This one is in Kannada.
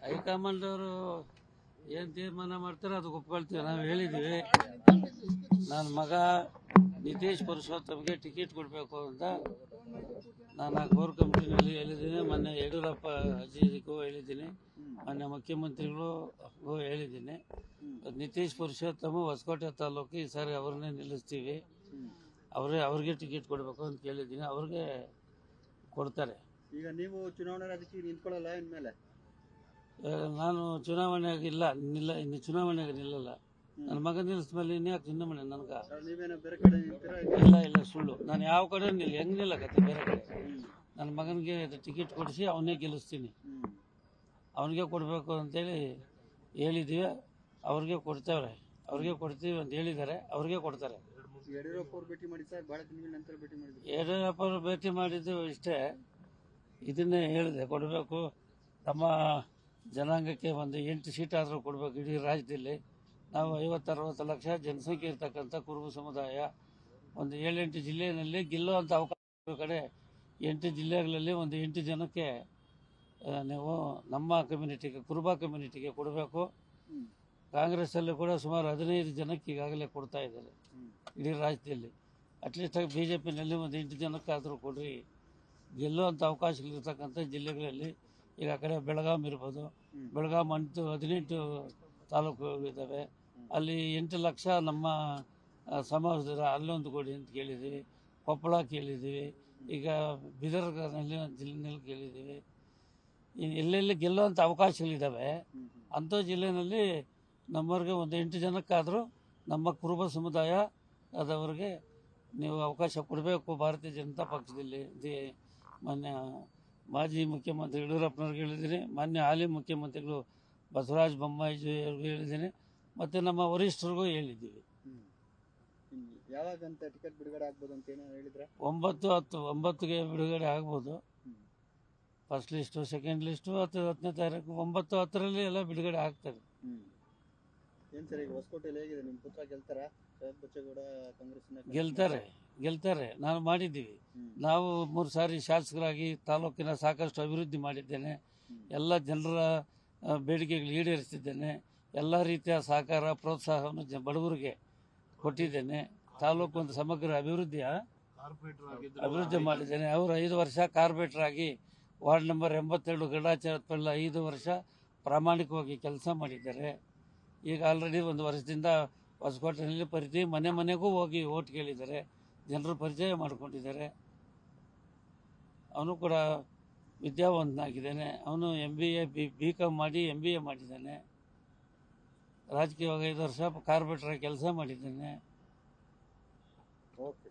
ಹೈಕಮಾಂಡ್ ಅವರು ಏನ್ ತೀರ್ಮಾನ ಮಾಡ್ತಾರೆ ಅದು ಒಪ್ಕೊಳ್ತೀವಿ. ನಾವು ಹೇಳಿದ್ವಿ, ನನ್ನ ಮಗ ನಿತೀಶ್ ಪುರುಷೋತ್ತಮ್ಗೆ ಟಿಕೆಟ್ ಕೊಡಬೇಕು ಅಂತ ನಾನು ಕೋರ್ ಕಮಿಟಿನಲ್ಲಿ ಹೇಳಿದ್ದೀನಿ. ಮೊನ್ನೆ ಯಡಿಯೂರಪ್ಪ ಅಜ್ಜಿಗೂ ಹೇಳಿದ್ದೀನಿ, ಮೊನ್ನೆ ಮುಖ್ಯಮಂತ್ರಿಗಳಿಗೂ ಹೇಳಿದ್ದೀನಿ. ನಿತೀಶ್ ಪುರುಷೋತ್ತಮ ಹೊಸಕೋಟೆ ತಾಲೂಕು ಈ ಸಾರಿ ಅವ್ರನ್ನೇ ನಿಲ್ಲಿಸ್ತೀವಿ, ಅವ್ರಿಗೆ ಟಿಕೆಟ್ ಕೊಡಬೇಕು ಅಂತ ಕೇಳಿದ್ದೀನಿ. ಅವ್ರಿಗೆ ಕೊಡ್ತಾರೆ. ಈಗ ನೀವು ಚುನಾವಣಾ ರಾಜಕೀಯ ನಿಂತ್ಕೊಳ್ಳಲ್ಲ ಇನ್ಮೇಲೆ? ನಾನು ಚುನಾವಣೆಗೆ ಇನ್ನು ಚುನಾವಣೆಗೆ ನಿಲ್ಲಲ್ಲ. ನನ್ನ ಮಗ ನಿಲ್ಲಿಸ್ಮೇಲೆ ಇನ್ಯಾಕೆ ಚುನಾವಣೆ ನನಗ? ನೀವೇನೋ ಬೇರೆ ಕಡೆ ನಿಂತೀರಾ? ಇಲ್ಲ ಸುಳ್ಳು. ನಾನು ಯಾವ ಕಡೆ ಹೆಂಗ್ ನಿಲ್ಲಕತ್ತೆ ಬೇರೆ ಕಡೆ? ನನ್ನ ಮಗನಿಗೆ ಟಿಕೆಟ್ ಕೊಡಿಸಿ ಅವನೇ ಗೆಲ್ಲಿಸ್ತೀನಿ. ಅವನಿಗೆ ಕೊಡಬೇಕು ಅಂತೇಳಿ ಹೇಳಿದ್ದೀವಿ. ಅವ್ರಿಗೆ ಕೊಡ್ತೇವ್ರೆ, ಅವ್ರಿಗೆ ಕೊಡ್ತೀವಿ ಅಂತ ಹೇಳಿದ್ದಾರೆ. ಅವ್ರಿಗೆ ಕೊಡ್ತಾರೆ. ಯಡಿಯೂರಪ್ಪ ಅವ್ರು ಭೇಟಿ ಮಾಡಿ ಸರ್, ಬಹಳ ದಿನಗಳ ನಂತರ ಭೇಟಿ ಮಾಡಿದ್ರು. ಯಡಿಯೂರಪ್ಪ ಅವರು ಭೇಟಿ ಮಾಡಿದ್ದು ಇಷ್ಟೇ, ಇದನ್ನೇ ಹೇಳಿದೆ, ಕೊಡಬೇಕು ತಮ್ಮ ಜನಾಂಗಕ್ಕೆ ಒಂದು 8 ಸೀಟ್ ಆದರೂ ಕೊಡಬೇಕು. ಇಡೀ ರಾಜ್ಯದಲ್ಲಿ ನಾವು 50-60 ಲಕ್ಷ ಜನಸಂಖ್ಯೆ ಇರ್ತಕ್ಕಂಥ ಕುರುಬ ಸಮುದಾಯ ಒಂದು 7-8 ಜಿಲ್ಲೆಯಲ್ಲಿ ಗೆಲ್ಲುವಂಥ ಅವಕಾಶ ಕಡೆ 8 ಜಿಲ್ಲೆಗಳಲ್ಲಿ ಒಂದು 8 ಜನಕ್ಕೆ ನೀವು ನಮ್ಮ ಕಮ್ಯುನಿಟಿಗೆ, ಕುರುಬ ಕಮ್ಯುನಿಟಿಗೆ ಕೊಡಬೇಕು. ಕಾಂಗ್ರೆಸ್ಸಲ್ಲಿ ಕೂಡ ಸುಮಾರು 15 ಜನಕ್ಕೆ ಈಗಾಗಲೇ ಕೊಡ್ತಾ ಇದ್ದಾರೆ ಇಡೀ ರಾಜ್ಯದಲ್ಲಿ. ಅಟ್ಲೀಸ್ಟ್ BJPನಲ್ಲಿ ಒಂದು 8 ಜನಕ್ಕಾದರೂ ಕೊಡ್ರಿ. ಗೆಲ್ಲುವಂಥ ಅವಕಾಶಗಳಿರ್ತಕ್ಕಂಥ ಜಿಲ್ಲೆಗಳಲ್ಲಿ ಈಗ ಆ ಕಡೆ ಬೆಳಗಾಂ ಇರ್ಬೋದು, ಬೆಳಗಾಂ 18 ತಾಲೂಕುಗಳಿದ್ದಾವೆ. ಅಲ್ಲಿ 8 ಲಕ್ಷ ನಮ್ಮ ಸಮಾಜದ ಅಲ್ಲೊಂದು ಕೊಡಿ ಅಂತ ಕೇಳಿದ್ದೀವಿ. ಕೊಪ್ಪಳ ಕೇಳಿದ್ದೀವಿ, ಈಗ ಬೀದರ್ನಲ್ಲಿ ಜಿಲ್ಲೆನಲ್ಲಿ ಕೇಳಿದ್ದೀವಿ. ಎಲ್ಲೆಲ್ಲಿ ಗೆಲ್ಲುವಂಥ ಅವಕಾಶಗಳಿದ್ದಾವೆ ಅಂಥ ಜಿಲ್ಲೆಯಲ್ಲಿ ನಮ್ಮವ್ರಿಗೆ ಒಂದು 8 ಜನಕ್ಕಾದರೂ ನಮ್ಮ ಕುರುಬ ಸಮುದಾಯ ಆದವರಿಗೆ ನೀವು ಅವಕಾಶ ಕೊಡಬೇಕು. ಭಾರತೀಯ ಜನತಾ ಪಕ್ಷದಲ್ಲಿ ಮಾನ್ಯ ಮಾಜಿ ಮುಖ್ಯಮಂತ್ರಿ ಯಡಿಯೂರಪ್ಪನವ್ರಿಗೆ ಹೇಳಿದ್ದೀನಿ, ಮಾನ್ಯ ಹಾಲಿ ಮುಖ್ಯಮಂತ್ರಿಗಳು ಬಸವರಾಜ ಬೊಮ್ಮಾಯಿ ಅವ್ರಿಗೆ ಹೇಳಿದ್ದೀನಿ, ಮತ್ತು ನಮ್ಮ ವರಿಷ್ಠರಿಗೂ ಹೇಳಿದ್ದೀವಿ. ಯಾವಾಗಂತ ಟಿಕೆಟ್ ಬಿಡುಗಡೆ ಆಗ್ಬೋದು ಅಂತ ಏನೋ ಹೇಳಿದ್ರೆ? 9-10 ಬಿಡುಗಡೆ ಆಗ್ಬೋದು. ಫಸ್ಟ್ ಲಿಸ್ಟು, ಸೆಕೆಂಡ್ ಲಿಸ್ಟು 10ನೇ ತಾರೀಕು 9-10ರಲ್ಲಿ ಎಲ್ಲ ಬಿಡುಗಡೆ ಆಗ್ತದೆ. ಏನ್ ಸರ್, ಈಗ ಹೊಸಕೋಟೆಯಲ್ಲಿ ಹೇಗಿದೆ? ನಿಮ್ಮ ಪುತ್ರ ಗೆಲ್ತಾರ? ಬಚ್ಚೇಗೌಡ ಕಾಂಗ್ರೆಸ್ ಗೆಲ್ತಾರೆ. ನಾವು ಮಾಡಿದ್ದೀವಿ. ನಾವು 3 ಸಾರಿ ಶಾಸಕರಾಗಿ ತಾಲೂಕಿನ ಸಾಕಷ್ಟು ಅಭಿವೃದ್ಧಿ ಮಾಡಿದ್ದೇನೆ. ಎಲ್ಲ ಜನರ ಬೇಡಿಕೆಗಳು ಈಡೇರಿಸಿದ್ದೇನೆ. ಎಲ್ಲ ರೀತಿಯ ಸಹಕಾರ ಪ್ರೋತ್ಸಾಹವನ್ನು ಬಡವರಿಗೆ ಕೊಟ್ಟಿದ್ದೇನೆ. ತಾಲೂಕು ಒಂದು ಸಮಗ್ರ ಅಭಿವೃದ್ಧಿ ಮಾಡಿದ್ದೇನೆ. ಅವರು 5 ವರ್ಷ ಕಾರ್ಪೊರೇಟರ್ ಆಗಿ ವಾರ್ಡ್ ನಂಬರ್ 82 ಗಡಾಚಾರ 5 ವರ್ಷ ಪ್ರಾಮಾಣಿಕವಾಗಿ ಕೆಲಸ ಮಾಡಿದ್ದಾರೆ. ಈಗ ಆಲ್ರೆಡಿ 1 ವರ್ಷದಿಂದ ಹೊಸಕೋಟೆಯಲ್ಲಿ ಪ್ರತಿ ಮನೆಗೂ ಹೋಗಿ ಓಟ್ ಕೇಳಿದ್ದಾರೆ, ಜನರು ಪರಿಚಯ ಮಾಡಿಕೊಂಡಿದ್ದಾರೆ. ಅವನು ಕೂಡ ವಿದ್ಯಾವಂತನಾಗಿದ್ದಾನೆ. ಅವನು MBA BCom ಮಾಡಿ MBA ಮಾಡಿದ್ದಾನೆ. ರಾಜಕೀಯವಾಗಿ 5 ವರ್ಷ ಕಾರ್ಪೊರೇಟರ್ ಕೆಲಸ ಮಾಡಿದ್ದಾನೆ. ಓಕೆ.